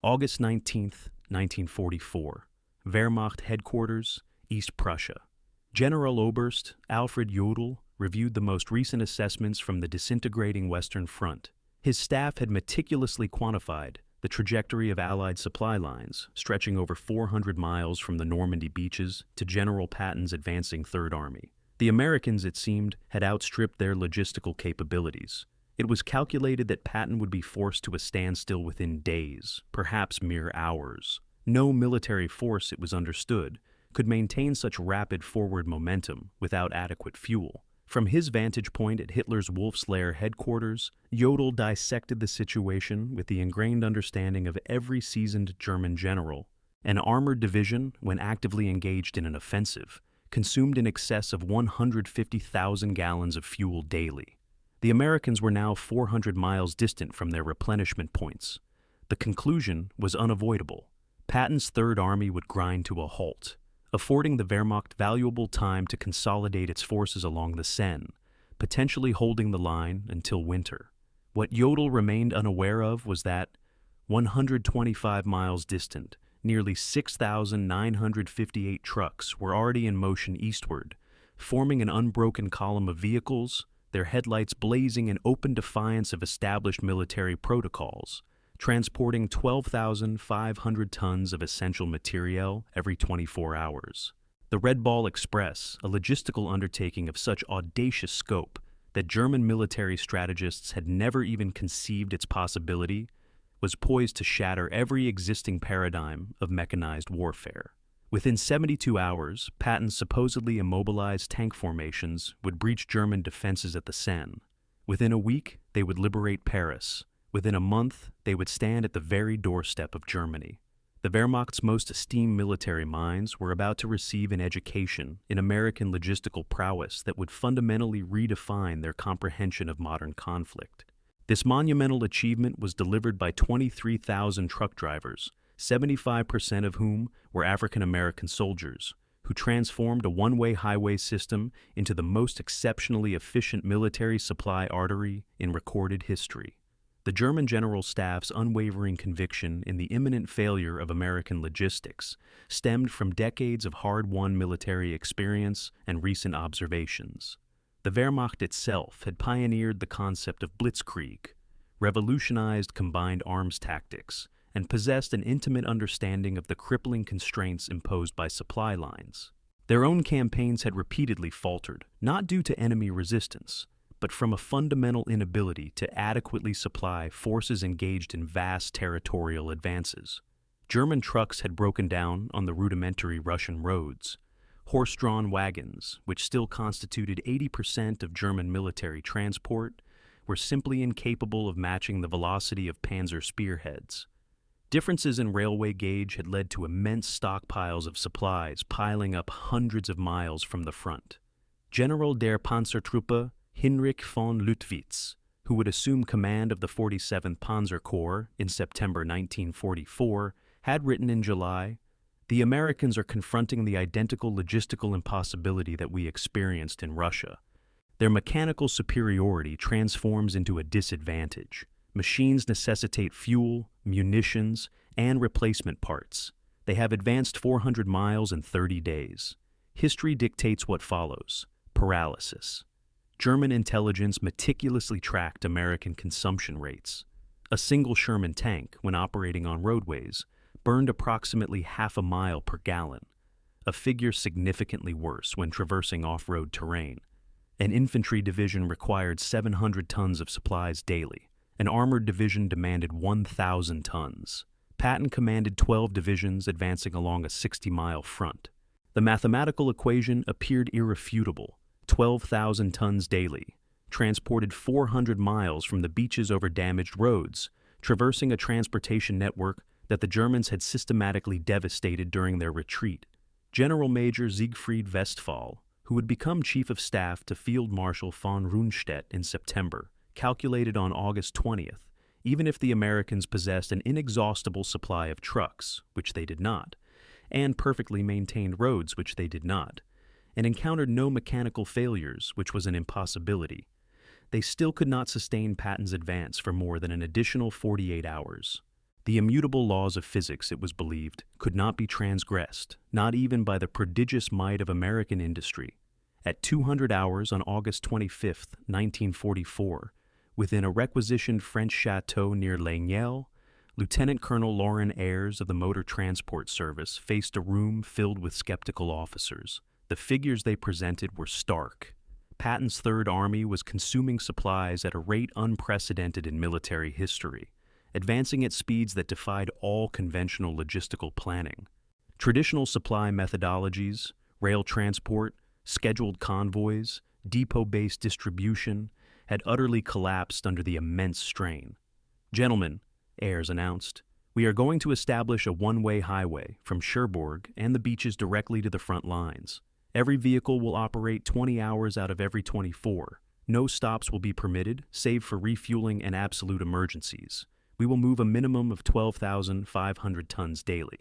August 19th, 1944. Wehrmacht Headquarters, East Prussia. General Oberst Alfred Jodl reviewed the most recent assessments from the disintegrating Western Front. His staff had meticulously quantified the trajectory of Allied supply lines, stretching over 400 miles from the Normandy beaches to General Patton's advancing Third Army. The Americans, it seemed, had outstripped their logistical capabilities. It was calculated that Patton would be forced to a standstill within days, perhaps mere hours. No military force, it was understood, could maintain such rapid forward momentum without adequate fuel. From his vantage point at Hitler's Wolf's Lair headquarters, Jodl dissected the situation with the ingrained understanding of every seasoned German general. An armored division, when actively engaged in an offensive, consumed in excess of 150,000 gallons of fuel daily. The Americans were now 400 miles distant from their replenishment points. The conclusion was unavoidable. Patton's Third Army would grind to a halt, affording the Wehrmacht valuable time to consolidate its forces along the Seine, potentially holding the line until winter. What Jodl remained unaware of was that, 125 miles distant, nearly 6,958 trucks were already in motion eastward, forming an unbroken column of vehicles, their headlights blazing in open defiance of established military protocols, transporting 12,500 tons of essential materiel every 24 hours. The Red Ball Express, a logistical undertaking of such audacious scope that German military strategists had never even conceived its possibility, was poised to shatter every existing paradigm of mechanized warfare. Within 72 hours, Patton's supposedly immobilized tank formations would breach German defenses at the Seine. Within a week, they would liberate Paris. Within a month, they would stand at the very doorstep of Germany. The Wehrmacht's most esteemed military minds were about to receive an education in American logistical prowess that would fundamentally redefine their comprehension of modern conflict. This monumental achievement was delivered by 23,000 truck drivers, 75% of whom were African American soldiers, who transformed a one-way highway system into the most exceptionally efficient military supply artery in recorded history. The German General Staff's unwavering conviction in the imminent failure of American logistics stemmed from decades of hard-won military experience and recent observations. The Wehrmacht itself had pioneered the concept of blitzkrieg, revolutionized combined arms tactics, and possessed an intimate understanding of the crippling constraints imposed by supply lines. Their own campaigns had repeatedly faltered, not due to enemy resistance, but from a fundamental inability to adequately supply forces engaged in vast territorial advances. German trucks had broken down on the rudimentary Russian roads. Horse-drawn wagons, which still constituted 80% of German military transport, were simply incapable of matching the velocity of panzer spearheads. Differences in railway gauge had led to immense stockpiles of supplies piling up hundreds of miles from the front. General der Panzertruppe Hinrich von Luttwitz, who would assume command of the 47th Panzer Corps in September 1944, had written in July, "The Americans are confronting the identical logistical impossibility that we experienced in Russia. Their mechanical superiority transforms into a disadvantage. Machines necessitate fuel, munitions, and replacement parts. They have advanced 400 miles in 30 days. History dictates what follows: paralysis." German intelligence meticulously tracked American consumption rates. A single Sherman tank, when operating on roadways, burned approximately half a mile per gallon, a figure significantly worse when traversing off-road terrain. An infantry division required 700 tons of supplies daily. An armored division demanded 1,000 tons. Patton commanded 12 divisions advancing along a 60-mile front. The mathematical equation appeared irrefutable: 12,000 tons daily, transported 400 miles from the beaches over damaged roads, traversing a transportation network that the Germans had systematically devastated during their retreat. General Major Siegfried Westphal, who would become Chief of Staff to Field Marshal von Rundstedt in September, calculated on August 20th, even if the Americans possessed an inexhaustible supply of trucks, which they did not, and perfectly maintained roads, which they did not, and encountered no mechanical failures, which was an impossibility, they still could not sustain Patton's advance for more than an additional 48 hours. The immutable laws of physics, it was believed, could not be transgressed, not even by the prodigious might of American industry. At 200 hours on August 25, 1944, within a requisitioned French chateau near Lagnel, Lieutenant Colonel Lauren Ayres of the Motor Transport Service faced a room filled with skeptical officers. The figures they presented were stark. Patton's Third Army was consuming supplies at a rate unprecedented in military history, advancing at speeds that defied all conventional logistical planning. Traditional supply methodologies, rail transport, scheduled convoys, depot-based distribution, had utterly collapsed under the immense strain. "Gentlemen," Ayres announced, "we are going to establish a one-way highway from Cherbourg and the beaches directly to the front lines. Every vehicle will operate 20 hours out of every 24. No stops will be permitted, save for refueling and absolute emergencies. We will move a minimum of 12,500 tons daily."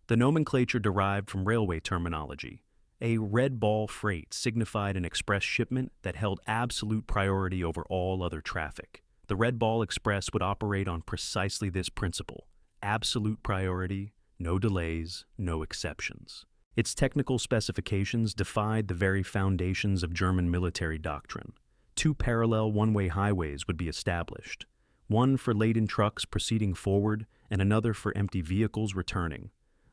The nomenclature derived from railway terminology. A red ball freight signified an express shipment that held absolute priority over all other traffic. The Red Ball Express would operate on precisely this principle: absolute priority, no delays, no exceptions. Its technical specifications defied the very foundations of German military doctrine. 2 parallel one-way highways would be established, one for laden trucks proceeding forward and another for empty vehicles returning.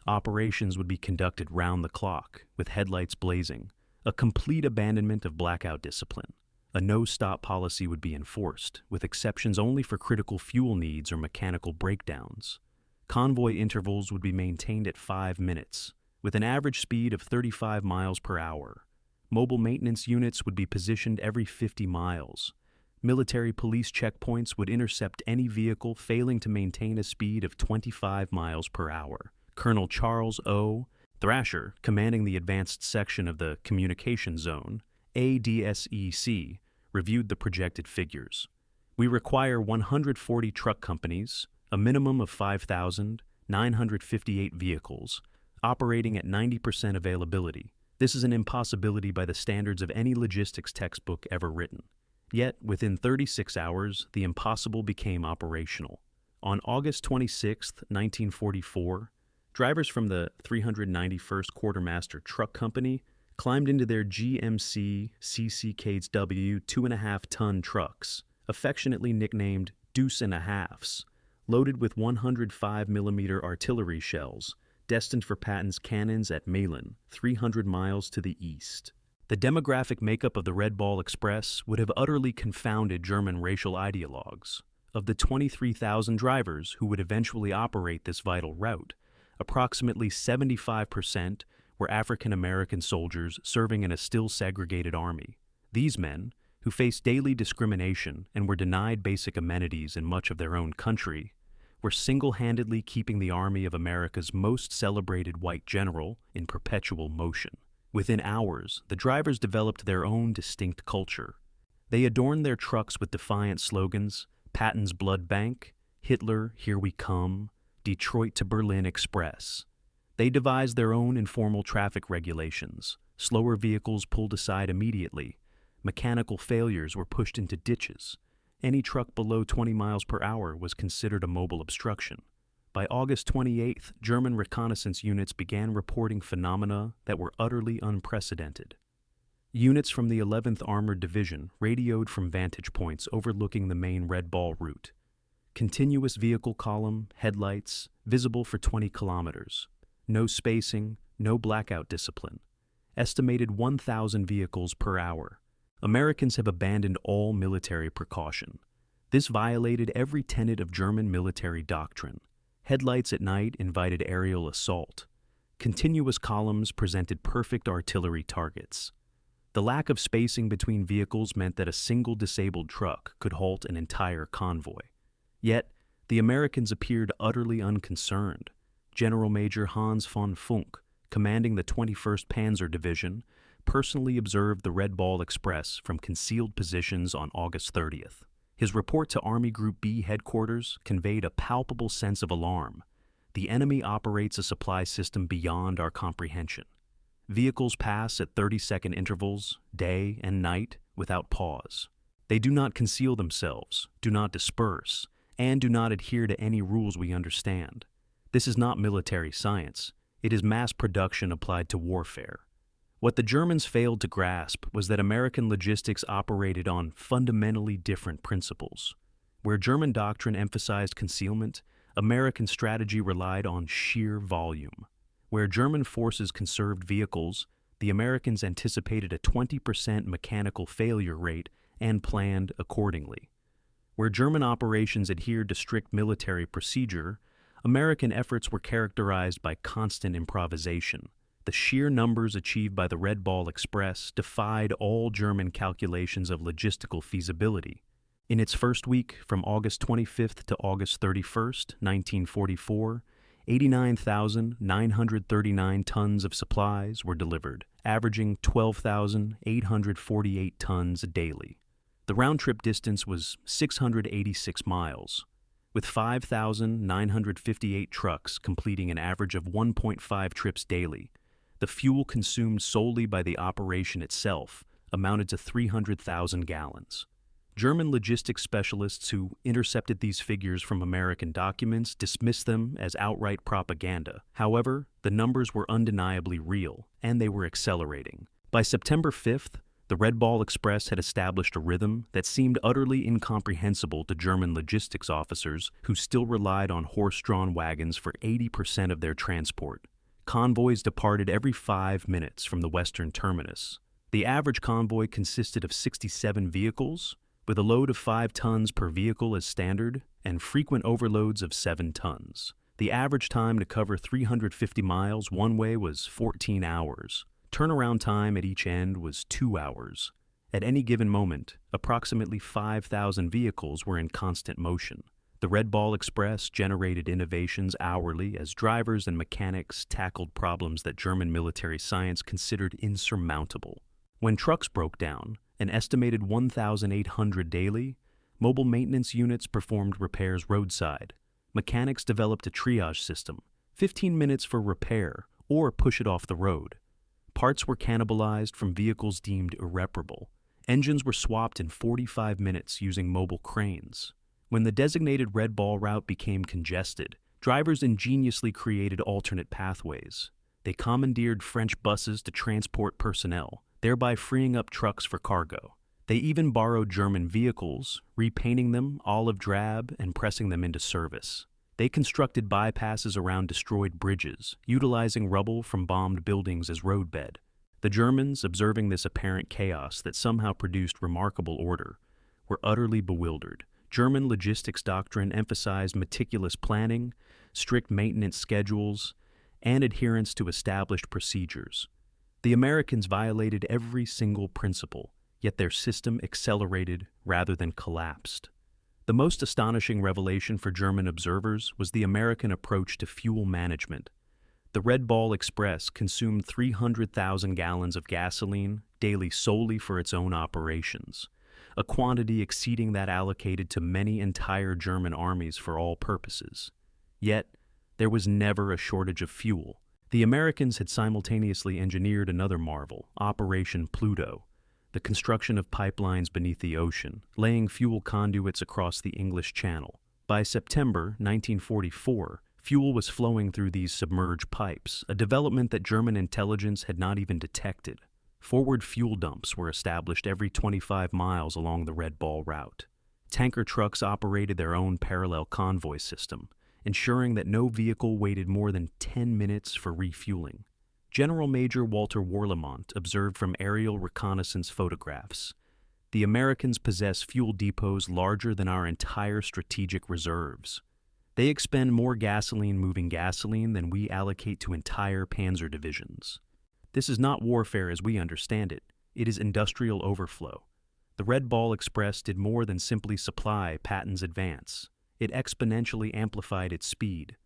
Operations would be conducted round the clock, with headlights blazing, a complete abandonment of blackout discipline. A no-stop policy would be enforced, with exceptions only for critical fuel needs or mechanical breakdowns. Convoy intervals would be maintained at 5 minutes, with an average speed of 35 miles per hour. Mobile maintenance units would be positioned every 50 miles. Military police checkpoints would intercept any vehicle failing to maintain a speed of 25 miles per hour. Colonel Charles O. Thrasher, commanding the advanced section of the Communication Zone, ADSEC, reviewed the projected figures. "We require 140 truck companies, a minimum of 5,958 vehicles, operating at 90% availability. This is an impossibility by the standards of any logistics textbook ever written." Yet, within 36 hours, the impossible became operational. On August 26, 1944, drivers from the 391st Quartermaster Truck Company climbed into their GMC CCKW 2.5-ton trucks, affectionately nicknamed Deuce and a Halfs, loaded with 105mm artillery shells, destined for Patton's cannons at Malin, 300 miles to the east. The demographic makeup of the Red Ball Express would have utterly confounded German racial ideologues. Of the 23,000 drivers who would eventually operate this vital route, approximately 75% were African American soldiers serving in a still segregated army. These men, who faced daily discrimination and were denied basic amenities in much of their own country, were single-handedly keeping the Army of America's most celebrated white general in perpetual motion. Within hours, the drivers developed their own distinct culture. They adorned their trucks with defiant slogans: "Patton's Blood Bank," "Hitler, Here We Come," "Detroit to Berlin Express." They devised their own informal traffic regulations. Slower vehicles pulled aside immediately. Mechanical failures were pushed into ditches. Any truck below 20 miles per hour was considered a mobile obstruction. By August 28th, German reconnaissance units began reporting phenomena that were utterly unprecedented. Units from the 11th Armored Division radioed from vantage points overlooking the main Red Ball route. Continuous vehicle column, headlights, visible for 20 kilometers. No spacing, no blackout discipline. Estimated 1,000 vehicles per hour. Americans have abandoned all military precaution. This violated every tenet of German military doctrine. Headlights at night invited aerial assault. Continuous columns presented perfect artillery targets. The lack of spacing between vehicles meant that a single disabled truck could halt an entire convoy. Yet, the Americans appeared utterly unconcerned. General Major Hans von Funk, commanding the 21st Panzer Division, personally observed the Red Ball Express from concealed positions on August 30th. His report to Army Group B headquarters conveyed a palpable sense of alarm. The enemy operates a supply system beyond our comprehension. Vehicles pass at 30-second intervals, day and night, without pause. They do not conceal themselves, do not disperse, and do not adhere to any rules we understand. This is not military science. It is mass production applied to warfare. What the Germans failed to grasp was that American logistics operated on fundamentally different principles. Where German doctrine emphasized concealment, American strategy relied on sheer volume. Where German forces conserved vehicles, the Americans anticipated a 20% mechanical failure rate and planned accordingly. Where German operations adhered to strict military procedure, American efforts were characterized by constant improvisation. The sheer numbers achieved by the Red Ball Express defied all German calculations of logistical feasibility. In its first week, from August 25th to August 31st, 1944, 89,939 tons of supplies were delivered, averaging 12,848 tons daily. The round-trip distance was 686 miles, with 5,958 trucks completing an average of 1.5 trips daily. The fuel consumed solely by the operation itself amounted to 300,000 gallons. German logistics specialists who intercepted these figures from American documents dismissed them as outright propaganda. However, the numbers were undeniably real, and they were accelerating. By September 5th, the Red Ball Express had established a rhythm that seemed utterly incomprehensible to German logistics officers who still relied on horse-drawn wagons for 80% of their transport. Convoys departed every 5 minutes from the western terminus. The average convoy consisted of 67 vehicles, with a load of 5 tons per vehicle as standard, and frequent overloads of 7 tons. The average time to cover 350 miles one way was 14 hours. Turnaround time at each end was 2 hours. At any given moment, approximately 5,000 vehicles were in constant motion. The Red Ball Express generated innovations hourly as drivers and mechanics tackled problems that German military science considered insurmountable. When trucks broke down, an estimated 1,800 daily, mobile maintenance units performed repairs roadside. Mechanics developed a triage system, 15 minutes for repair or push it off the road. Parts were cannibalized from vehicles deemed irreparable. Engines were swapped in 45 minutes using mobile cranes. When the designated Red Ball route became congested, drivers ingeniously created alternate pathways. They commandeered French buses to transport personnel, thereby freeing up trucks for cargo. They even borrowed German vehicles, repainting them olive drab and pressing them into service. They constructed bypasses around destroyed bridges, utilizing rubble from bombed buildings as roadbed. The Germans, observing this apparent chaos that somehow produced remarkable order, were utterly bewildered. German logistics doctrine emphasized meticulous planning, strict maintenance schedules, and adherence to established procedures. The Americans violated every single principle, yet their system accelerated rather than collapsed. The most astonishing revelation for German observers was the American approach to fuel management. The Red Ball Express consumed 300,000 gallons of gasoline daily solely for its own operations, a quantity exceeding that allocated to many entire German armies for all purposes. Yet, there was never a shortage of fuel. The Americans had simultaneously engineered another marvel, Operation Pluto, the construction of pipelines beneath the ocean, laying fuel conduits across the English Channel. By September 1944, fuel was flowing through these submerged pipes, a development that German intelligence had not even detected. Forward fuel dumps were established every 25 miles along the Red Ball route. Tanker trucks operated their own parallel convoy system, ensuring that no vehicle waited more than 10 minutes for refueling. General Major Walter Warlimont observed from aerial reconnaissance photographs, "The Americans possess fuel depots larger than our entire strategic reserves. They expend more gasoline moving gasoline than we allocate to entire panzer divisions." This is not warfare as we understand it. It is industrial overflow. The Red Ball Express did more than simply supply Patton's advance. It exponentially amplified its speed.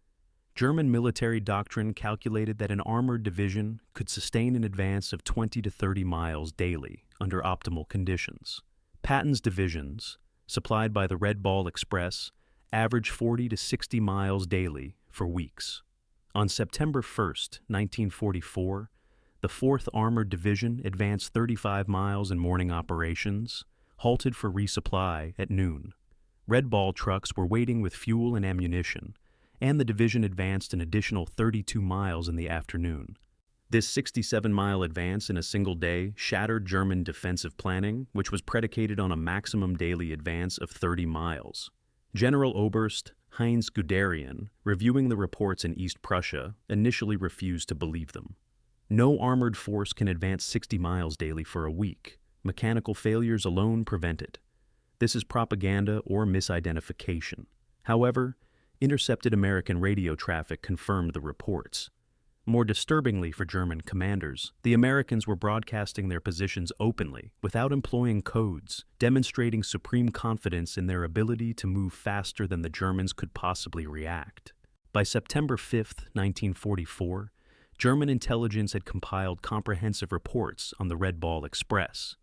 German military doctrine calculated that an armored division could sustain an advance of 20 to 30 miles daily under optimal conditions. Patton's divisions, supplied by the Red Ball Express, averaged 40 to 60 miles daily for weeks. On September 1st, 1944, the 4th Armored Division advanced 35 miles in morning operations, halted for resupply at noon. Red Ball trucks were waiting with fuel and ammunition, and the division advanced an additional 32 miles in the afternoon. This 67-mile advance in a single day shattered German defensive planning, which was predicated on a maximum daily advance of 30 miles. General Oberst Heinz Guderian, reviewing the reports in East Prussia, initially refused to believe them. No armored force can advance 60 miles daily for a week. Mechanical failures alone prevent it. This is propaganda or misidentification. However, intercepted American radio traffic confirmed the reports. More disturbingly for German commanders, the Americans were broadcasting their positions openly, without employing codes, demonstrating supreme confidence in their ability to move faster than the Germans could possibly react. By September 5, 1944, German intelligence had compiled comprehensive reports on the Red Ball Express.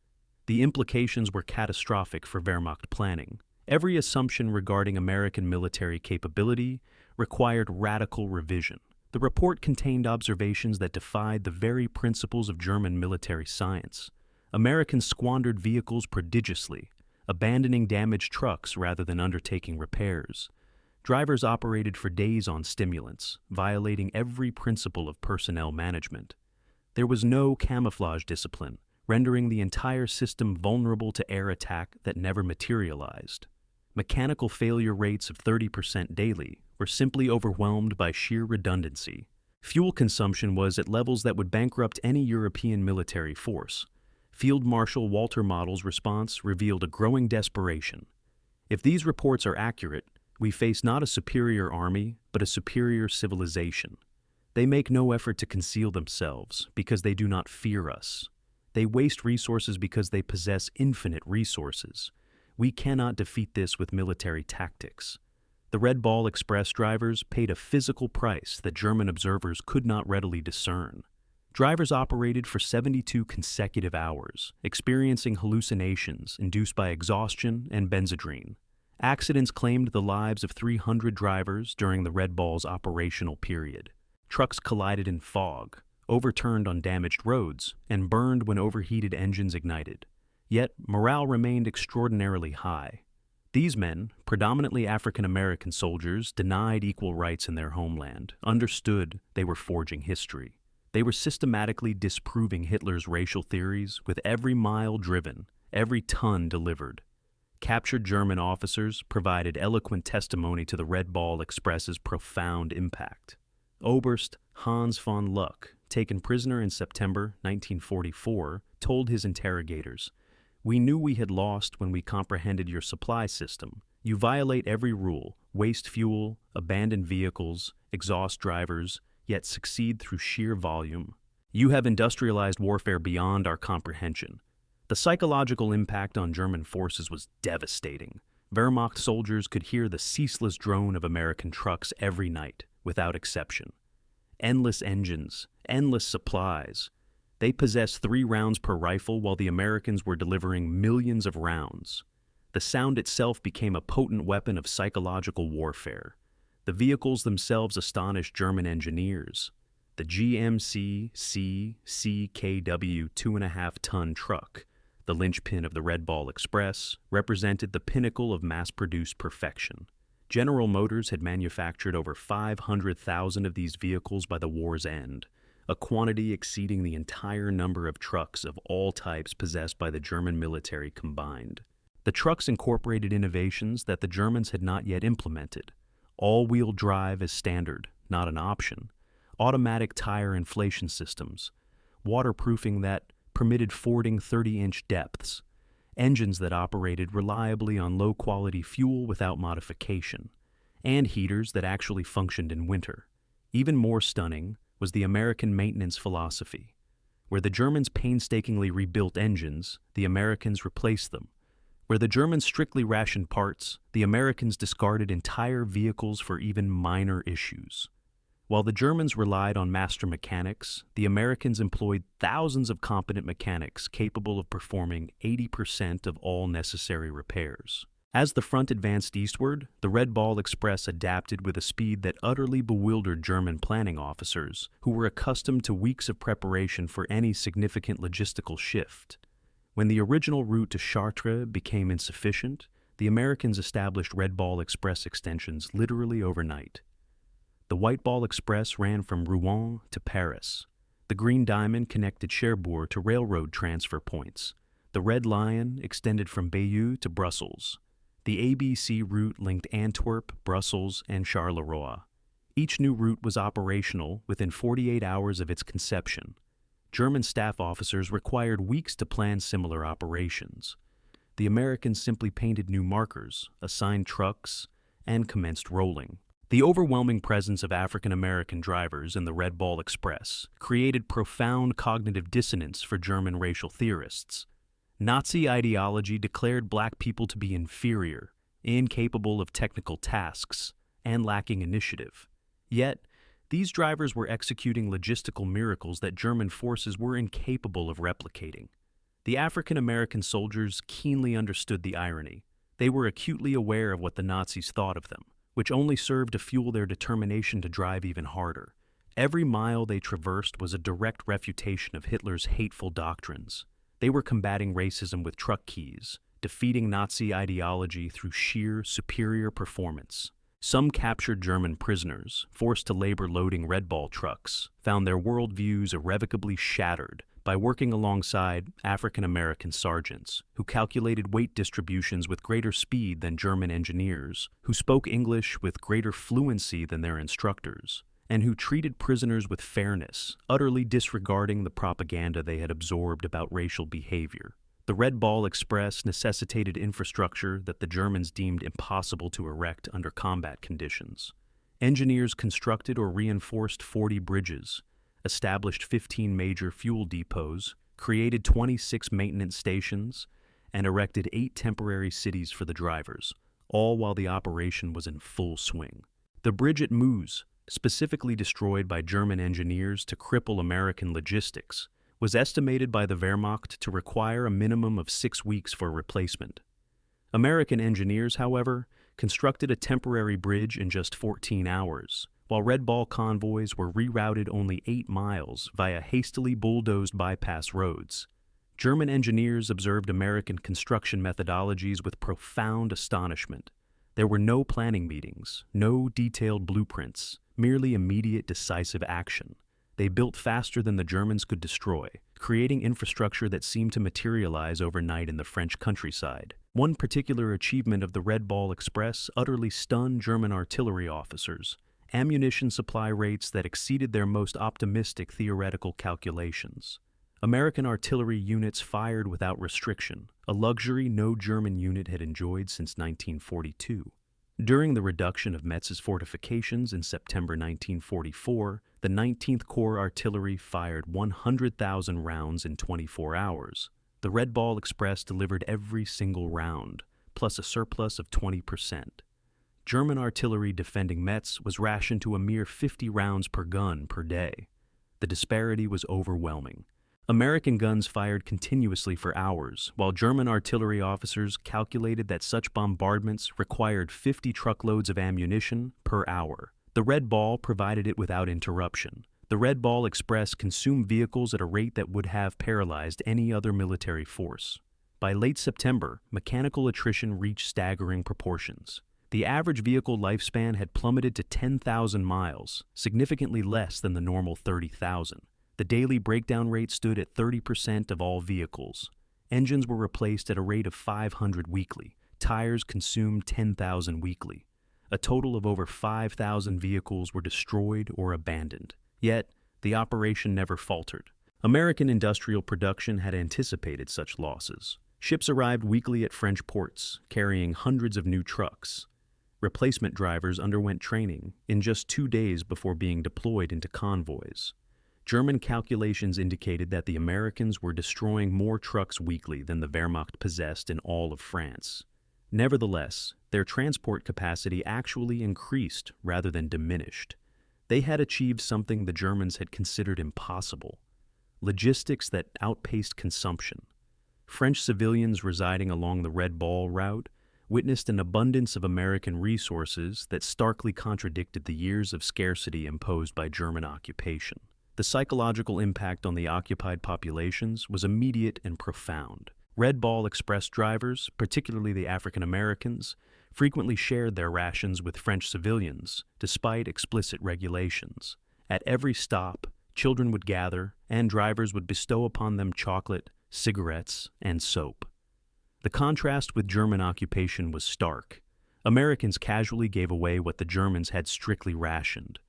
The implications were catastrophic for Wehrmacht planning. Every assumption regarding American military capability required radical revision. The report contained observations that defied the very principles of German military science. Americans squandered vehicles prodigiously, abandoning damaged trucks rather than undertaking repairs. Drivers operated for days on stimulants, violating every principle of personnel management. There was no camouflage discipline, rendering the entire system vulnerable to air attack that never materialized. Mechanical failure rates of 30% daily were simply overwhelmed by sheer redundancy. Fuel consumption was at levels that would bankrupt any European military force. Field Marshal Walter Model's response revealed a growing desperation. If these reports are accurate, we face not a superior army, but a superior civilization. They make no effort to conceal themselves because they do not fear us. They waste resources because they possess infinite resources. We cannot defeat this with military tactics. The Red Ball Express drivers paid a physical price that German observers could not readily discern. Drivers operated for 72 consecutive hours, experiencing hallucinations induced by exhaustion and benzodrine. Accidents claimed the lives of 300 drivers during the Red Ball's operational period. Trucks collided in fog, overturned on damaged roads, and burned when overheated engines ignited. Yet morale remained extraordinarily high. These men, predominantly African American soldiers, denied equal rights in their homeland, understood they were forging history. They were systematically disproving Hitler's racial theories with every mile driven, every ton delivered. Captured German officers provided eloquent testimony to the Red Ball Express's profound impact. Oberst Hans von Luck, taken prisoner in September 1944, told his interrogators, "We knew we had lost when we comprehended your supply system. You violate every rule, waste fuel, abandon vehicles, exhaust drivers, yet succeed through sheer volume. You have industrialized warfare beyond our comprehension." The psychological impact on German forces was devastating. Wehrmacht soldiers could hear the ceaseless drone of American trucks every night, without exception. Endless engines, endless supplies. They possessed 3 rounds per rifle while the Americans were delivering millions of rounds. The sound itself became a potent weapon of psychological warfare. The vehicles themselves astonished German engineers. The GMC CKW 2.5-ton truck, the linchpin of the Red Ball Express, represented the pinnacle of mass-produced perfection. General Motors had manufactured over 500,000 of these vehicles by the war's end, a quantity exceeding the entire number of trucks of all types possessed by the German military combined. The trucks incorporated innovations that the Germans had not yet implemented. All-wheel drive as standard, not an option. Automatic tire inflation systems. Waterproofing that permitted fording 30-inch depths. Engines that operated reliably on low-quality fuel without modification. And heaters that actually functioned in winter. Even more stunning was the American maintenance philosophy. Where the Germans painstakingly rebuilt engines, the Americans replaced them. Where the Germans strictly rationed parts, the Americans discarded entire vehicles for even minor issues. While the Germans relied on master mechanics, the Americans employed thousands of competent mechanics capable of performing 80% of all necessary repairs. As the front advanced eastward, the Red Ball Express adapted with a speed that utterly bewildered German planning officers, who were accustomed to weeks of preparation for any significant logistical shift. When the original route to Chartres became insufficient, the Americans established Red Ball Express extensions literally overnight. The White Ball Express ran from Rouen to Paris. The Green Diamond connected Cherbourg to railroad transfer points. The Red Lion extended from Bayeux to Brussels. The ABC route linked Antwerp, Brussels, and Charleroi. Each new route was operational within 48 hours of its conception. German staff officers required weeks to plan similar operations. The Americans simply painted new markers, assigned trucks, and commenced rolling. The overwhelming presence of African American drivers in the Red Ball Express created profound cognitive dissonance for German racial theorists. Nazi ideology declared black people to be inferior, incapable of technical tasks, and lacking initiative. Yet, these drivers were executing logistical miracles that German forces were incapable of replicating. The African American soldiers keenly understood the irony. They were acutely aware of what the Nazis thought of them, which only served to fuel their determination to drive even harder. Every mile they traversed was a direct refutation of Hitler's hateful doctrines. They were combating racism with truck keys, defeating Nazi ideology through sheer, superior performance. Some captured German prisoners, forced to labor loading Red Ball trucks, found their worldviews irrevocably shattered by working alongside African American sergeants who calculated weight distributions with greater speed than German engineers, who spoke English with greater fluency than their instructors, and who treated prisoners with fairness, utterly disregarding the propaganda they had absorbed about racial behavior. The Red Ball Express necessitated infrastructure that the Germans deemed impossible to erect under combat conditions. Engineers constructed or reinforced 40 bridges, established 15 major fuel depots, created 26 maintenance stations, and erected 8 temporary cities for the drivers, all while the operation was in full swing. The bridge at Meuse, specifically destroyed by German engineers to cripple American logistics, was estimated by the Wehrmacht to require a minimum of 6 weeks for replacement. American engineers, however, constructed a temporary bridge in just 14 hours, while Red Ball convoys were rerouted only 8 miles via hastily bulldozed bypass roads. German engineers observed American construction methodologies with profound astonishment. There were no planning meetings, no detailed blueprints, merely immediate decisive action. They built faster than the Germans could destroy, creating infrastructure that seemed to materialize overnight in the French countryside. One particular achievement of the Red Ball Express utterly stunned German artillery officers: ammunition supply rates that exceeded their most optimistic theoretical calculations. American artillery units fired without restriction, a luxury no German unit had enjoyed since 1942. During the reduction of Metz's fortifications in September 1944, the 19th Corps Artillery fired 100,000 rounds in 24 hours. The Red Ball Express delivered every single round, plus a surplus of 20%. German artillery defending Metz was rationed to a mere 50 rounds per gun per day. The disparity was overwhelming. American guns fired continuously for hours, while German artillery officers calculated that such bombardments required 50 truckloads of ammunition per hour. The Red Ball provided it without interruption. The Red Ball Express consumed vehicles at a rate that would have paralyzed any other military force. By late September, mechanical attrition reached staggering proportions. The average vehicle lifespan had plummeted to 10,000 miles, significantly less than the normal 30,000. The daily breakdown rate stood at 30% of all vehicles. Engines were replaced at a rate of 500 weekly. Tires consumed 10,000 weekly. A total of over 5,000 vehicles were destroyed or abandoned. Yet, the operation never faltered. American industrial production had anticipated such losses. Ships arrived weekly at French ports, carrying hundreds of new trucks. Replacement drivers underwent training in just 2 days before being deployed into convoys. German calculations indicated that the Americans were destroying more trucks weekly than the Wehrmacht possessed in all of France. Nevertheless, their transport capacity actually increased rather than diminished. They had achieved something the Germans had considered impossible: logistics that outpaced consumption. French civilians residing along the Red Ball route witnessed an abundance of American resources that starkly contradicted the years of scarcity imposed by German occupation. The psychological impact on the occupied populations was immediate and profound. Red Ball Express drivers, particularly the African Americans, frequently shared their rations with French civilians, despite explicit regulations. At every stop, children would gather, and drivers would bestow upon them chocolate, cigarettes, and soap. The contrast with German occupation was stark. Americans casually gave away what the Germans had strictly rationed.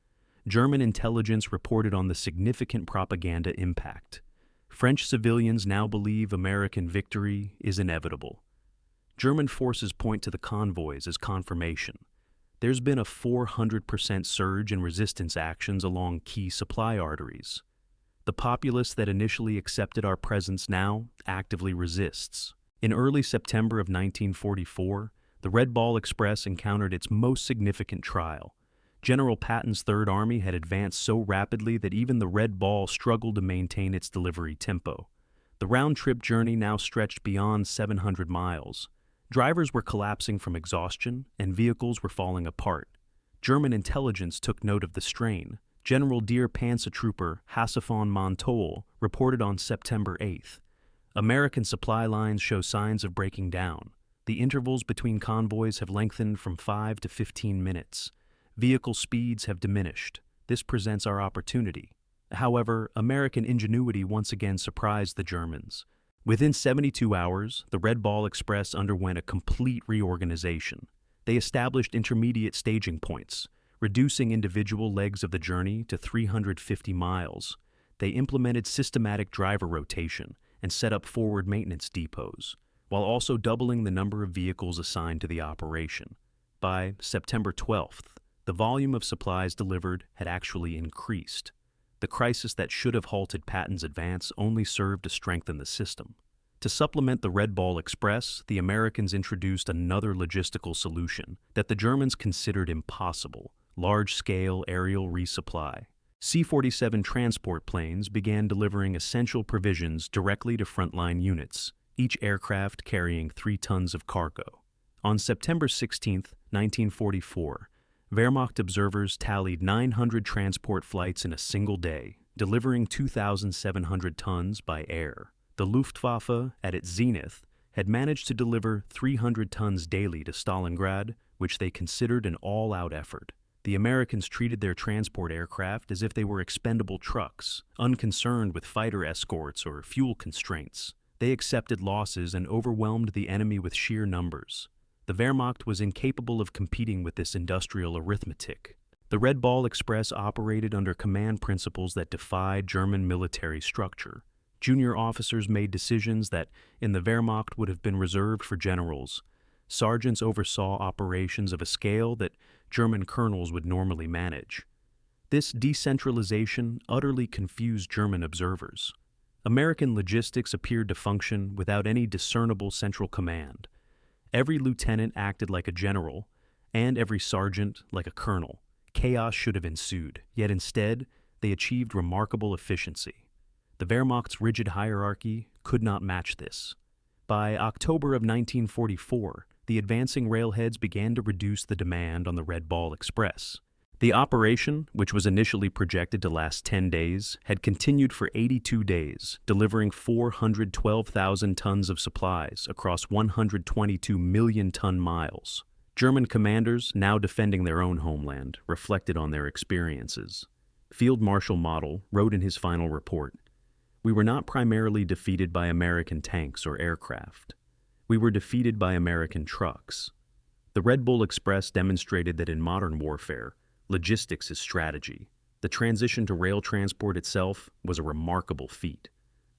German intelligence reported on the significant propaganda impact. French civilians now believe American victory is inevitable. German forces point to the convoys as confirmation. There's been a 400% surge in resistance actions along key supply arteries. The populace that initially accepted our presence now actively resists. In early September of 1944, the Red Ball Express encountered its most significant trial. General Patton's Third Army had advanced so rapidly that even the Red Ball struggled to maintain its delivery tempo. The round-trip journey now stretched beyond 700 miles. Drivers were collapsing from exhaustion, and vehicles were falling apart. German intelligence took note of the strain. General Dear Panzertrooper Hasse von Montol reported on September 8th. American supply lines show signs of breaking down. The intervals between convoys have lengthened from 5 to 15 minutes. Vehicle speeds have diminished. This presents our opportunity. However, American ingenuity once again surprised the Germans. Within 72 hours, the Red Ball Express underwent a complete reorganization. They established intermediate staging points, reducing individual legs of the journey to 350 miles. They implemented systematic driver rotation and set up forward maintenance depots, while also doubling the number of vehicles assigned to the operation. By September 12th, the volume of supplies delivered had actually increased. The crisis that should have halted Patton's advance only served to strengthen the system. To supplement the Red Ball Express, the Americans introduced another logistical solution that the Germans considered impossible: large-scale aerial resupply. C-47 transport planes began delivering essential provisions directly to frontline units, each aircraft carrying 3 tons of cargo. On September 16, 1944, Wehrmacht observers tallied 900 transport flights in a single day, delivering 2,700 tons by air. The Luftwaffe, at its zenith, had managed to deliver 300 tons daily to Stalingrad, which they considered an all-out effort. The Americans treated their transport aircraft as if they were expendable trucks, unconcerned with fighter escorts or fuel constraints. They accepted losses and overwhelmed the enemy with sheer numbers. The Wehrmacht was incapable of competing with this industrial arithmetic. The Red Ball Express operated under command principles that defied German military structure. Junior officers made decisions that, in the Wehrmacht, would have been reserved for generals. Sergeants oversaw operations of a scale that German colonels would normally manage. This decentralization utterly confused German observers. American logistics appeared to function without any discernible central command. Every lieutenant acted like a general, and every sergeant like a colonel. Chaos should have ensued, yet instead, they achieved remarkable efficiency. The Wehrmacht's rigid hierarchy could not match this. By October of 1944, the advancing railheads began to reduce the demand on the Red Ball Express. The operation, which was initially projected to last 10 days, had continued for 82 days, delivering 412,000 tons of supplies across 122 million ton miles. German commanders, now defending their own homeland, reflected on their experiences. Field Marshal Model wrote in his final report, "We were not primarily defeated by American tanks or aircraft. We were defeated by American trucks." The Red Bull Express demonstrated that in modern warfare, logistics is strategy. The transition to rail transport itself was a remarkable feat.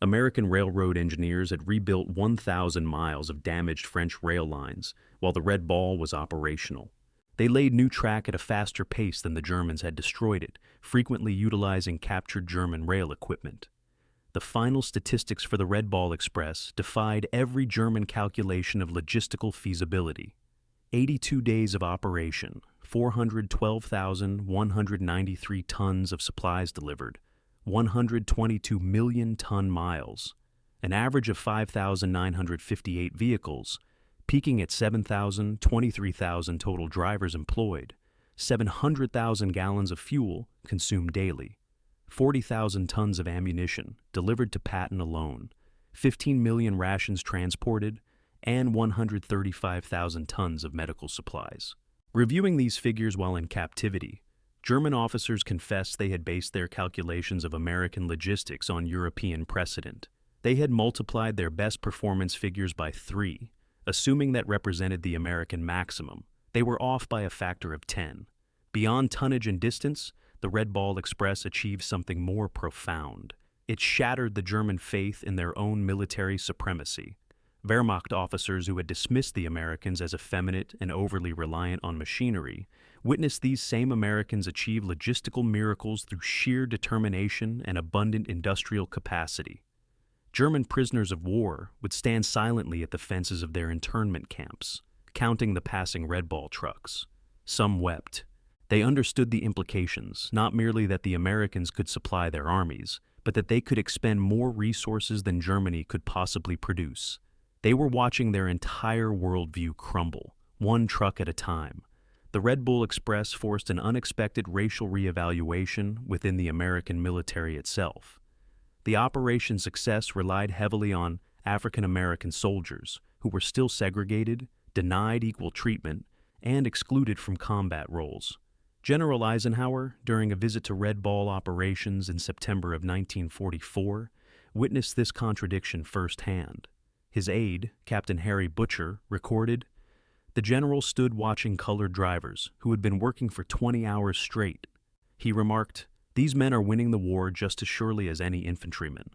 American railroad engineers had rebuilt 1,000 miles of damaged French rail lines while the Red Ball was operational. They laid new track at a faster pace than the Germans had destroyed it, frequently utilizing captured German rail equipment. The final statistics for the Red Ball Express defied every German calculation of logistical feasibility. 82 days of operation, 412,193 tons of supplies delivered, 122 million ton miles, an average of 5,958 vehicles, peaking at 7,000, 23,000 total drivers employed, 700,000 gallons of fuel consumed daily, 40,000 tons of ammunition delivered to Patton alone, 15 million rations transported, and 135,000 tons of medical supplies. Reviewing these figures while in captivity, German officers confessed they had based their calculations of American logistics on European precedent. They had multiplied their best performance figures by 3, assuming that represented the American maximum. They were off by a factor of 10. Beyond tonnage and distance, the Red Ball Express achieved something more profound. It shattered the German faith in their own military supremacy. Wehrmacht officers who had dismissed the Americans as effeminate and overly reliant on machinery witnessed these same Americans achieve logistical miracles through sheer determination and abundant industrial capacity. German prisoners of war would stand silently at the fences of their internment camps, counting the passing Red Ball trucks. Some wept. They understood the implications, not merely that the Americans could supply their armies, but that they could expend more resources than Germany could possibly produce. They were watching their entire worldview crumble, one truck at a time. The Red Bull Express forced an unexpected racial reevaluation within the American military itself. The operation's success relied heavily on African American soldiers, who were still segregated, denied equal treatment, and excluded from combat roles. General Eisenhower, during a visit to Red Ball operations in September of 1944, witnessed this contradiction firsthand. His aide, Captain Harry Butcher, recorded, "The general stood watching colored drivers who had been working for 20 hours straight. He remarked, 'These men are winning the war just as surely as any infantrymen.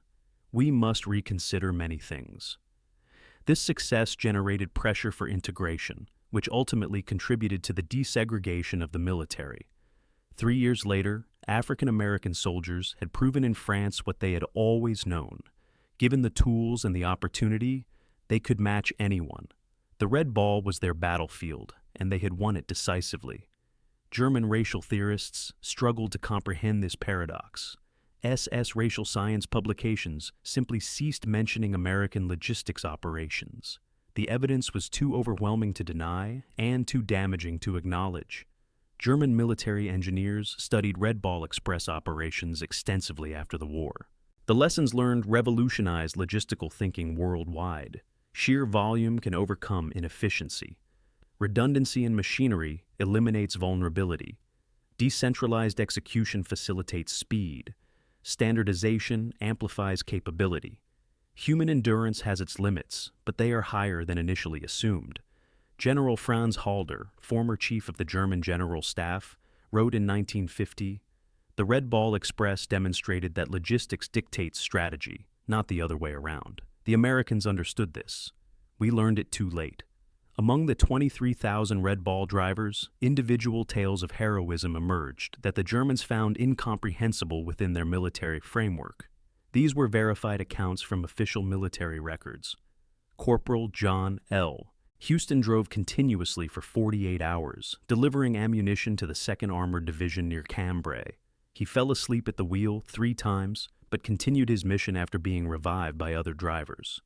We must reconsider many things.'" This success generated pressure for integration, which ultimately contributed to the desegregation of the military. 3 years later, African American soldiers had proven in France what they had always known. Given the tools and the opportunity, they could match anyone. The Red Ball was their battlefield, and they had won it decisively. German racial theorists struggled to comprehend this paradox. SS racial science publications simply ceased mentioning American logistics operations. The evidence was too overwhelming to deny and too damaging to acknowledge. German military engineers studied Red Ball Express operations extensively after the war. The lessons learned revolutionized logistical thinking worldwide. Sheer volume can overcome inefficiency. Redundancy in machinery eliminates vulnerability. Decentralized execution facilitates speed. Standardization amplifies capability. Human endurance has its limits, but they are higher than initially assumed. General Franz Halder, former chief of the German General Staff, wrote in 1950, "The Red Ball Express demonstrated that logistics dictates strategy, not the other way around. The Americans understood this. We learned it too late." Among the 23,000 Red Ball drivers, individual tales of heroism emerged that the Germans found incomprehensible within their military framework. These were verified accounts from official military records. Corporal John L. Houston drove continuously for 48 hours, delivering ammunition to the 2nd Armored Division near Cambrai. He fell asleep at the wheel 3 times, but continued his mission after being revived by other drivers.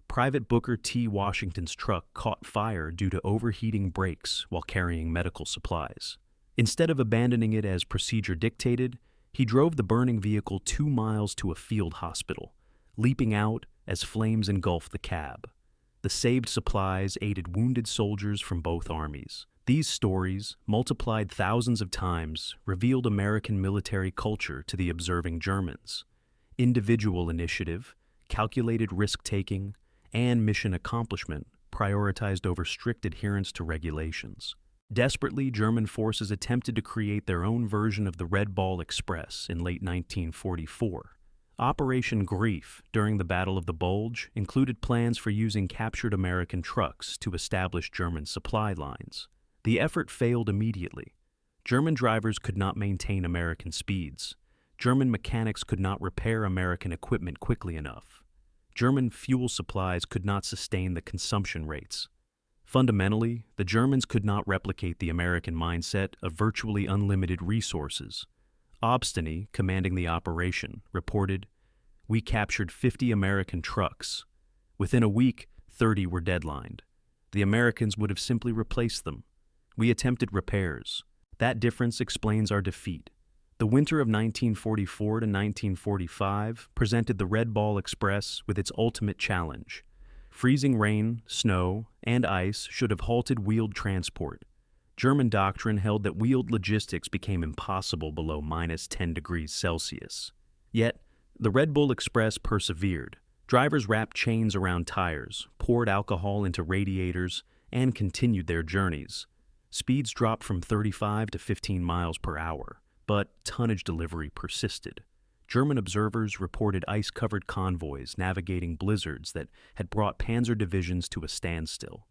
Private Booker T. Washington's truck caught fire due to overheating brakes while carrying medical supplies. Instead of abandoning it as procedure dictated, he drove the burning vehicle 2 miles to a field hospital, leaping out as flames engulfed the cab. The saved supplies aided wounded soldiers from both armies. These stories, multiplied thousands of times, revealed American military culture to the observing Germans. Individual initiative, calculated risk-taking, and mission accomplishment prioritized over strict adherence to regulations. Desperately, German forces attempted to create their own version of the Red Ball Express in late 1944. Operation Grief during the Battle of the Bulge included plans for using captured American trucks to establish German supply lines. The effort failed immediately. German drivers could not maintain American speeds. German mechanics could not repair American equipment quickly enough. German fuel supplies could not sustain the consumption rates. Fundamentally, the Germans could not replicate the American mindset of virtually unlimited resources. Obstany, commanding the operation, reported, "We captured 50 American trucks. Within a week, 30 were deadlined. The Americans would have simply replaced them. We attempted repairs. That difference explains our defeat. The winter of 1944 to 1945 presented the Red Ball Express with its ultimate challenge. Freezing rain, snow, and ice should have halted wheeled transport. German doctrine held that wheeled logistics became impossible below minus 10 degrees Celsius. Yet, the Red Bull Express persevered. Drivers wrapped chains around tires, poured alcohol into radiators, and continued their journeys. Speeds dropped from 35 to 15 miles per hour, but tonnage delivery persisted. German observers reported ice-covered convoys navigating blizzards that had brought panzer divisions to a standstill.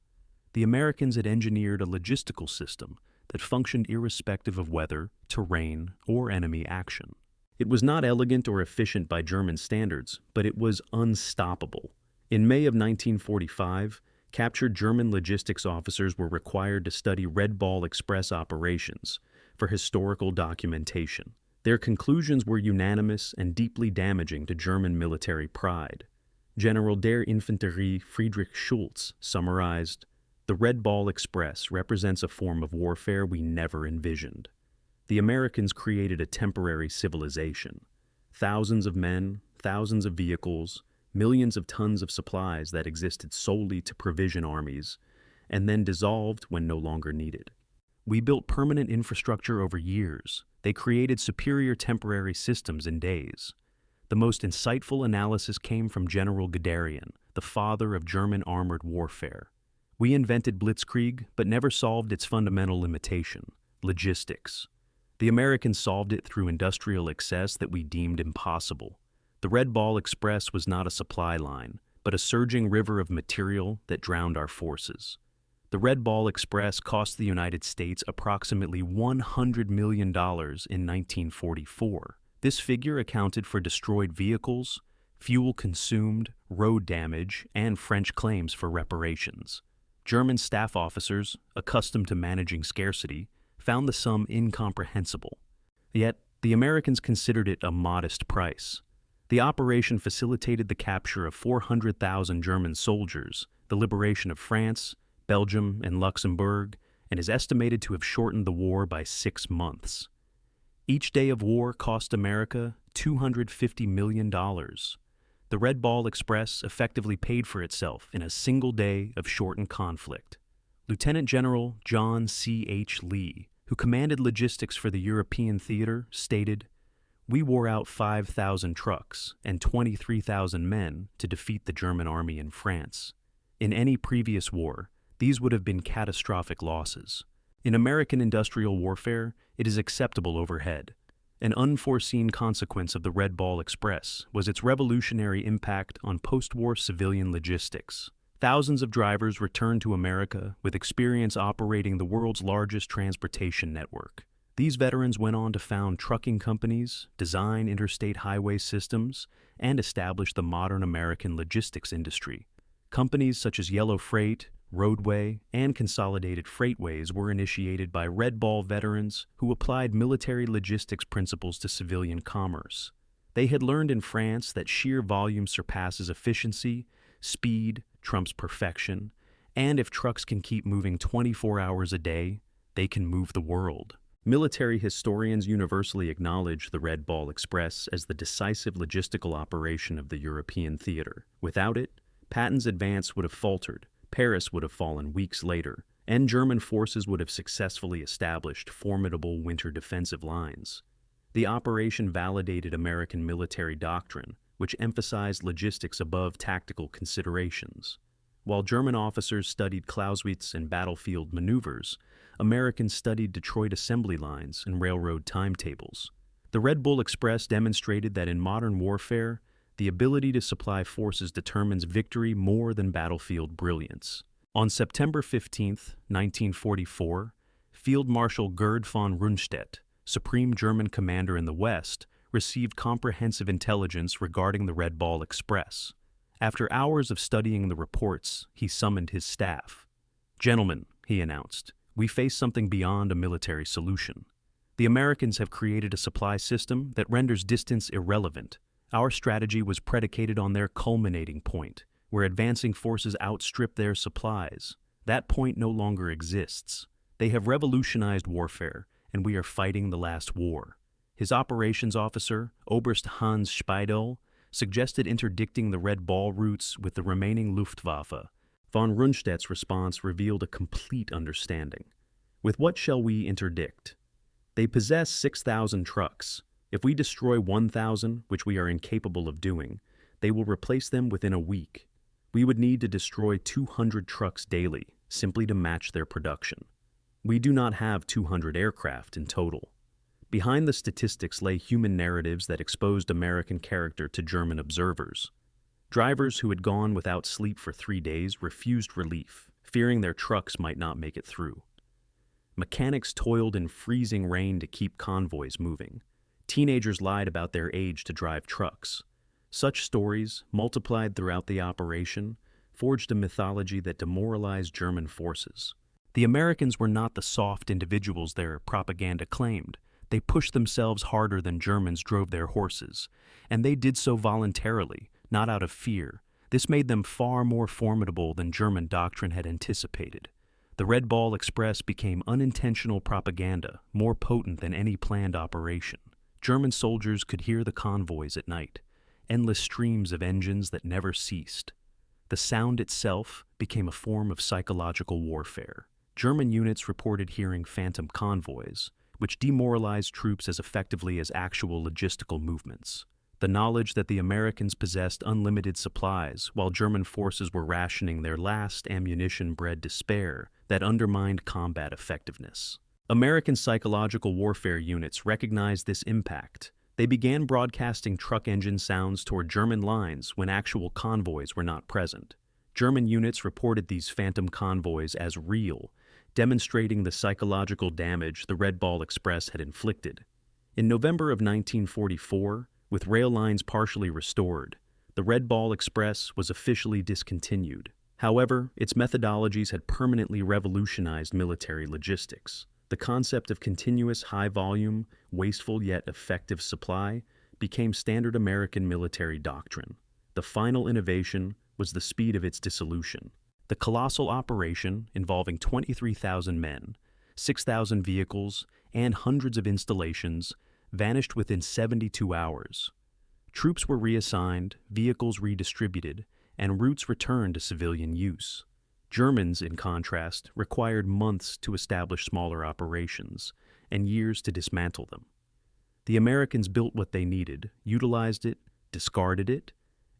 The Americans had engineered a logistical system that functioned irrespective of weather, terrain, or enemy action. It was not elegant or efficient by German standards, but it was unstoppable. In May of 1945, captured German logistics officers were required to study Red Ball Express operations for historical documentation. Their conclusions were unanimous and deeply damaging to German military pride. General der Infanterie Friedrich Schulz summarized, "The Red Ball Express represents a form of warfare we never envisioned. The Americans created a temporary civilization. Thousands of men, thousands of vehicles, millions of tons of supplies that existed solely to provision armies, and then dissolved when no longer needed. We built permanent infrastructure over years. They created superior temporary systems in days. The most insightful analysis came from General Guderian, the father of German armored warfare. We invented Blitzkrieg, but never solved its fundamental limitation, logistics. The Americans solved it through industrial excess that we deemed impossible. The Red Ball Express was not a supply line, but a surging river of material that drowned our forces. The Red Ball Express cost the United States approximately $100 million in 1944. This figure accounted for destroyed vehicles, fuel consumed, road damage, and French claims for reparations. German staff officers, accustomed to managing scarcity, found the sum incomprehensible. Yet, the Americans considered it a modest price. The operation facilitated the capture of 400,000 German soldiers, the liberation of France, Belgium, and Luxembourg, and is estimated to have shortened the war by 6 months. Each day of war cost America $250 million. The Red Ball Express effectively paid for itself in a single day of shortened conflict. Lieutenant General John C. H. Lee, who commanded logistics for the European theater, stated, "We wore out 5,000 trucks and 23,000 men to defeat the German army in France. In any previous war, these would have been catastrophic losses. In American industrial warfare, it is acceptable overhead. An unforeseen consequence of the Red Ball Express was its revolutionary impact on post-war civilian logistics. Thousands of drivers returned to America with experience operating the world's largest transportation network. These veterans went on to found trucking companies, design interstate highway systems, and establish the modern American logistics industry. Companies such as Yellow Freight, Roadway, and Consolidated Freightways were initiated by Red Ball veterans who applied military logistics principles to civilian commerce. They had learned in France that sheer volume surpasses efficiency, speed trumps perfection, and if trucks can keep moving 24 hours a day, they can move the world. Military historians universally acknowledge the Red Ball Express as the decisive logistical operation of the European theater. Without it, Patton's advance would have faltered, Paris would have fallen weeks later, and German forces would have successfully established formidable winter defensive lines. The operation validated American military doctrine, which emphasized logistics above tactical considerations. While German officers studied Clausewitz and battlefield maneuvers, Americans studied Detroit assembly lines and railroad timetables. The Red Bull Express demonstrated that in modern warfare, the ability to supply forces determines victory more than battlefield brilliance. On September 15, 1944, Field Marshal Gerd von Rundstedt, Supreme German Commander in the West, received comprehensive intelligence regarding the Red Ball Express. After hours of studying the reports, he summoned his staff. "Gentlemen," he announced, "we face something beyond a military solution. The Americans have created a supply system that renders distance irrelevant. Our strategy was predicated on their culminating point, where advancing forces outstrip their supplies. That point no longer exists. They have revolutionized warfare, and we are fighting the last war." His operations officer, Oberst Hans Speidel, suggested interdicting the Red Ball routes with the remaining Luftwaffe. Von Rundstedt's response revealed a complete understanding. With what shall we interdict? They possess 6,000 trucks. If we destroy 1,000, which we are incapable of doing, they will replace them within a week. We would need to destroy 200 trucks daily, simply to match their production. We do not have 200 aircraft in total. Behind the statistics lay human narratives that exposed American character to German observers. Drivers who had gone without sleep for 3 days refused relief, fearing their trucks might not make it through. Mechanics toiled in freezing rain to keep convoys moving. Teenagers lied about their age to drive trucks. Such stories, multiplied throughout the operation, forged a mythology that demoralized German forces. The Americans were not the soft individuals their propaganda claimed. They pushed themselves harder than Germans drove their horses, and they did so voluntarily, not out of fear. This made them far more formidable than German doctrine had anticipated. The Red Ball Express became unintentional propaganda, more potent than any planned operation. German soldiers could hear the convoys at night, endless streams of engines that never ceased. The sound itself became a form of psychological warfare. German units reported hearing phantom convoys, which demoralized troops as effectively as actual logistical movements. The knowledge that the Americans possessed unlimited supplies while German forces were rationing their last ammunition bred despair that undermined combat effectiveness. American psychological warfare units recognized this impact. They began broadcasting truck engine sounds toward German lines when actual convoys were not present. German units reported these phantom convoys as real, demonstrating the psychological damage the Red Ball Express had inflicted. In November of 1944, with rail lines partially restored, the Red Ball Express was officially discontinued. However, its methodologies had permanently revolutionized military logistics. The concept of continuous, high-volume, wasteful yet effective supply became standard American military doctrine. The final innovation was the speed of its dissolution. The colossal operation, involving 23,000 men, 6,000 vehicles, and hundreds of installations, vanished within 72 hours. Troops were reassigned, vehicles redistributed, and routes returned to civilian use. Germans, in contrast, required months to establish smaller operations and years to dismantle them. The Americans built what they needed, utilized it, discarded it,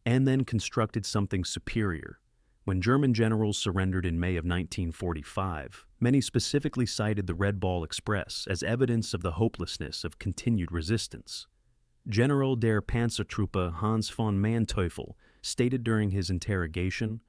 and then constructed something superior. When German generals surrendered in May of 1945, many specifically cited the Red Ball Express as evidence of the hopelessness of continued resistance. General der Panzertruppe Hans von Manteuffel stated during his interrogation,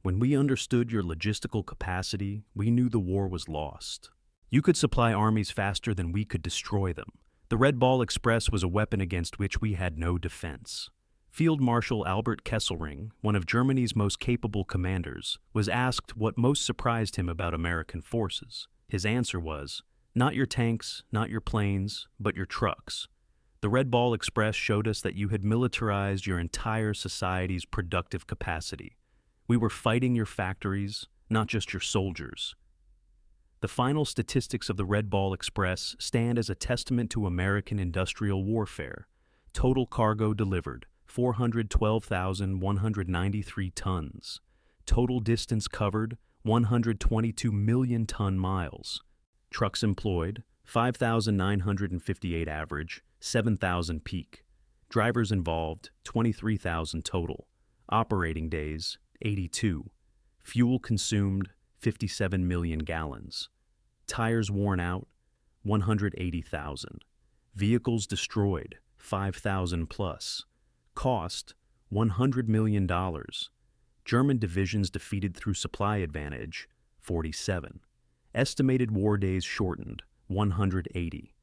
"When we understood your logistical capacity, we knew the war was lost. You could supply armies faster than we could destroy them. The Red Ball Express was a weapon against which we had no defense." Field Marshal Albert Kesselring, one of Germany's most capable commanders, was asked what most surprised him about American forces. His answer was, "Not your tanks, not your planes, but your trucks. The Red Ball Express showed us that you had militarized your entire society's productive capacity. We were fighting your factories, not just your soldiers." The final statistics of the Red Ball Express stand as a testament to American industrial warfare. Total cargo delivered, 412,193 tons. Total distance covered, 122 million ton miles. Trucks employed, 5,958 average, 7,000 peak. Drivers involved, 23,000 total. Operating days, 82. Fuel consumed, 57 million gallons. Tires worn out, 180,000. Vehicles destroyed, 5,000 plus. Cost, $100 million. German divisions defeated through supply advantage, 47. Estimated war days shortened, 180.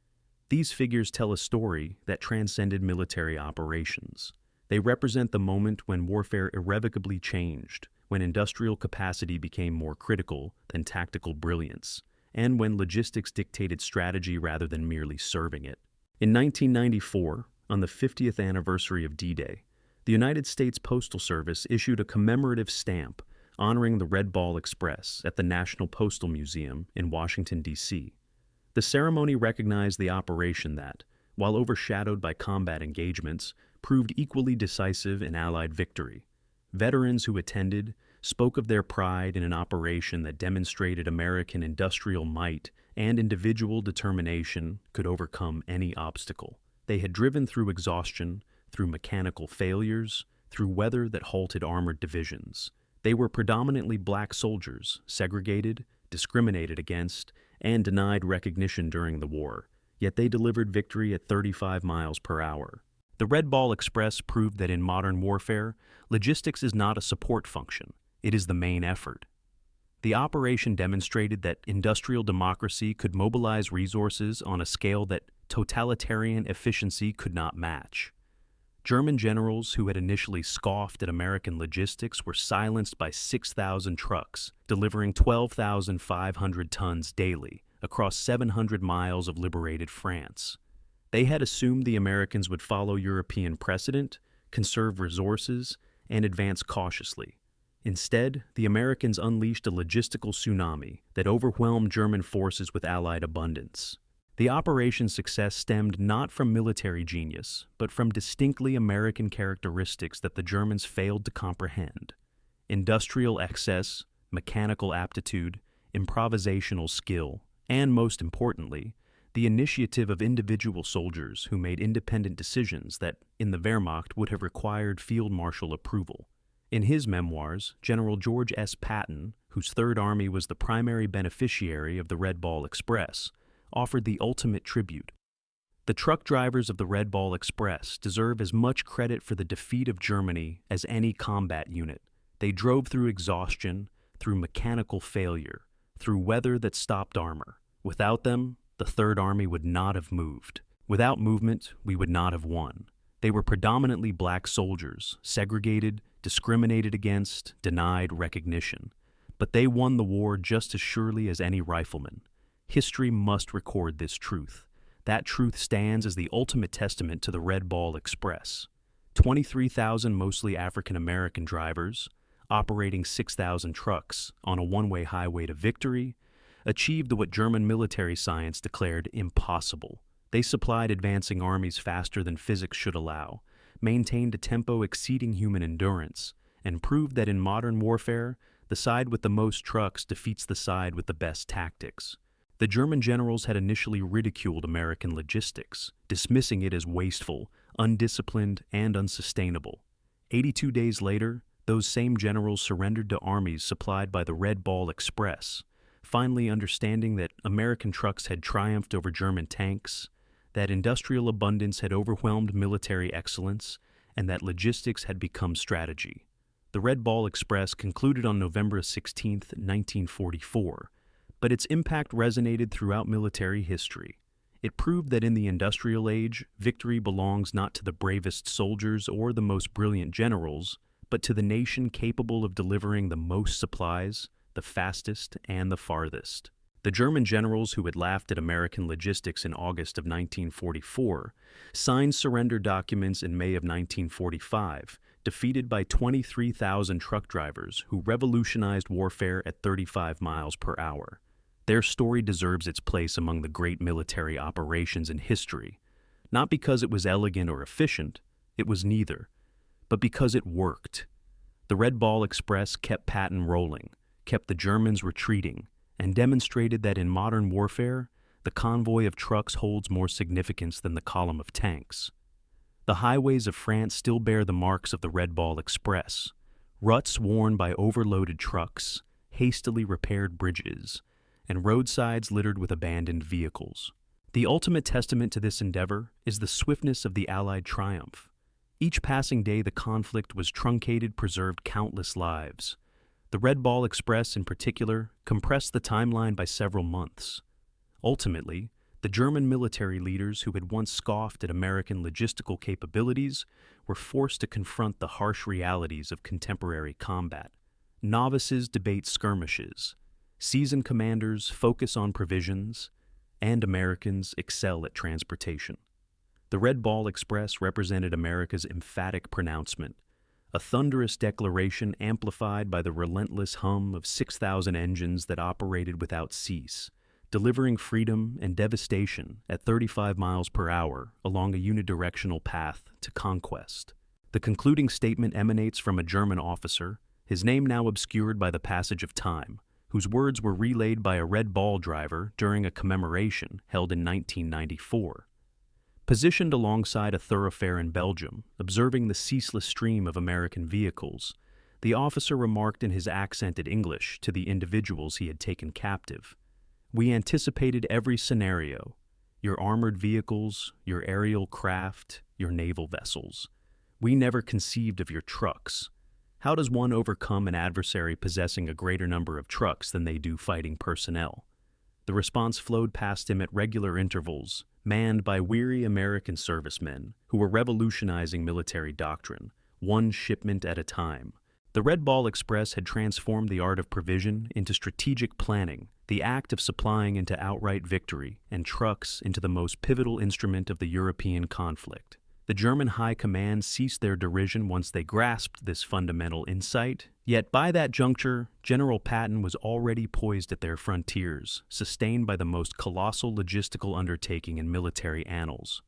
These figures tell a story that transcended military operations. They represent the moment when warfare irrevocably changed, when industrial capacity became more critical than tactical brilliance, and when logistics dictated strategy rather than merely serving it. In 1994, on the 50th anniversary of D-Day, the United States Postal Service issued a commemorative stamp honoring the Red Ball Express at the National Postal Museum in Washington, D.C. The ceremony recognized the operation that, while overshadowed by combat engagements, proved equally decisive in Allied victory. Veterans who attended spoke of their pride in an operation that demonstrated American industrial might and individual determination could overcome any obstacle. They had driven through exhaustion, through mechanical failures, through weather that halted armored divisions. They were predominantly black soldiers, segregated, discriminated against, and denied recognition during the war, yet they delivered victory at 35 miles per hour. The Red Ball Express proved that in modern warfare, logistics is not a support function, it is the main effort. The operation demonstrated that industrial democracy could mobilize resources on a scale that totalitarian efficiency could not match. German generals who had initially scoffed at American logistics were silenced by 6,000 trucks, delivering 12,500 tons daily across 700 miles of liberated France. They had assumed the Americans would follow European precedent, conserve resources, and advance cautiously. Instead, the Americans unleashed a logistical tsunami that overwhelmed German forces with Allied abundance. The operation's success stemmed not from military genius, but from distinctly American characteristics that the Germans failed to comprehend: industrial excess, mechanical aptitude, improvisational skill, and most importantly, the initiative of individual soldiers who made independent decisions that, in the Wehrmacht, would have required field marshal approval. In his memoirs, General George S. Patton, whose Third Army was the primary beneficiary of the Red Ball Express, offered the ultimate tribute. The truck drivers of the Red Ball Express deserve as much credit for the defeat of Germany as any combat unit. They drove through exhaustion, through mechanical failure, through weather that stopped armor. Without them, the Third Army would not have moved. Without movement, we would not have won. They were predominantly black soldiers, segregated, discriminated against, denied recognition. But they won the war just as surely as any rifleman. History must record this truth. That truth stands as the ultimate testament to the Red Ball Express. 23,000 mostly African-American drivers, operating 6,000 trucks on a one-way highway to victory, achieved what German military science declared impossible. They supplied advancing armies faster than physics should allow, maintained a tempo exceeding human endurance, and proved that in modern warfare, the side with the most trucks defeats the side with the best tactics. The German generals had initially ridiculed American logistics, dismissing it as wasteful, undisciplined, and unsustainable. 82 days later, those same generals surrendered to armies supplied by the Red Ball Express, finally understanding that American trucks had triumphed over German tanks, that industrial abundance had overwhelmed military excellence, and that logistics had become strategy. The Red Ball Express concluded on November 16, 1944, but its impact resonated throughout military history. It proved that in the industrial age, victory belongs not to the bravest soldiers or the most brilliant generals, but to the nation capable of delivering the most supplies, the fastest, and the farthest. The German generals who had laughed at American logistics in August of 1944 signed surrender documents in May of 1945, defeated by 23,000 truck drivers who revolutionized warfare at 35 miles per hour. Their story deserves its place among the great military operations in history, not because it was elegant or efficient, it was neither, but because it worked. The Red Ball Express kept Patton rolling, kept the Germans retreating, and demonstrated that in modern warfare, the convoy of trucks holds more significance than the column of tanks. The highways of France still bear the marks of the Red Ball Express, ruts worn by overloaded trucks, hastily repaired bridges, and roadsides littered with abandoned vehicles. The ultimate testament to this endeavor is the swiftness of the Allied triumph. Each passing day the conflict was truncated, preserved countless lives. The Red Ball Express, in particular, compressed the timeline by several months. Ultimately, the German military leaders who had once scoffed at American logistical capabilities were forced to confront the harsh realities of contemporary combat. Novices debate skirmishes, seasoned commanders focus on provisions, and Americans excel at transportation. The Red Ball Express represented America's emphatic pronouncement, a thunderous declaration amplified by the relentless hum of 6,000 engines that operated without cease, delivering freedom and devastation at 35 miles per hour along a unidirectional path to conquest. The concluding statement emanates from a German officer, his name now obscured by the passage of time, whose words were relayed by a Red Ball driver during a commemoration held in 1994. Positioned alongside a thoroughfare in Belgium, observing the ceaseless stream of American vehicles, the officer remarked in his accented English to the individuals he had taken captive, "We anticipated every scenario, your armored vehicles, your aerial craft, your naval vessels. We never conceived of your trucks. How does one overcome an adversary possessing a greater number of trucks than they do fighting personnel?" The response flowed past him at regular intervals, manned by weary American servicemen who were revolutionizing military doctrine, one shipment at a time. The Red Ball Express had transformed the art of provision into strategic planning, the act of supplying into outright victory, and trucks into the most pivotal instrument of the European conflict. The German High Command ceased their derision once they grasped this fundamental insight, yet by that juncture, General Patton was already poised at their frontiers, sustained by the most colossal logistical undertaking in military annals.